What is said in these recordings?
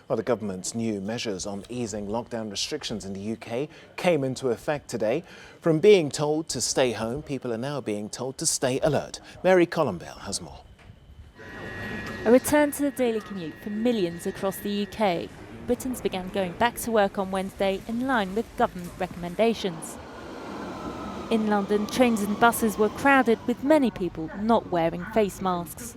Well, the government's new measures on easing lockdown restrictions in the UK came into effect today. From being told to stay home, people are now being told to stay alert. Mary Columbell has more. A return to the daily commute for millions across the UK. Britons began going back to work on Wednesday in line with government recommendations. In London, trains and buses were crowded with many people not wearing face masks.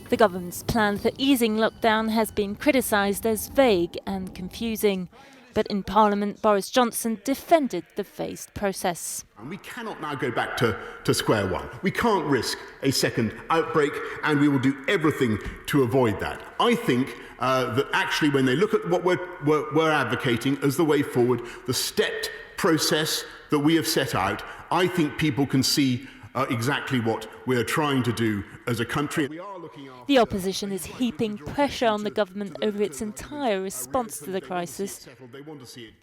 The government's plan for easing lockdown has been criticised as vague and confusing. But in Parliament, Boris Johnson defended the phased process. And we cannot now go back to square one. We can't risk a second outbreak, and we will do everything to avoid that. I think that actually when they look at what we're advocating as the way forward, the stepped process that we have set out, I think people can see exactly what we're trying to do as a country. The opposition is heaping pressure on the government over its entire response to the crisis.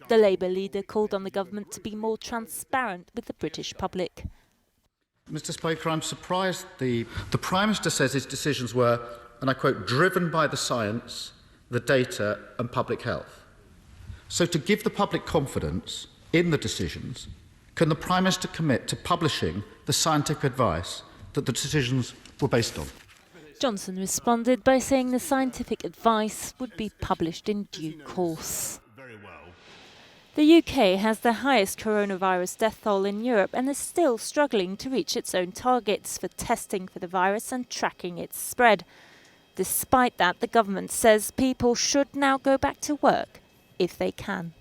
The Labour leader called on the government to be more transparent with the British public. Mr. Speaker, I'm surprised the Prime Minister says his decisions were, and I quote, driven by the science, the data and public health. So to give the public confidence in the decisions, can the Prime Minister commit to publishing the scientific advice that the decisions were based on? Johnson responded by saying the scientific advice would be published in due course. The UK has the highest coronavirus death toll in Europe and is still struggling to reach its own targets for testing for the virus and tracking its spread. Despite that, the government says people should now go back to work if they can.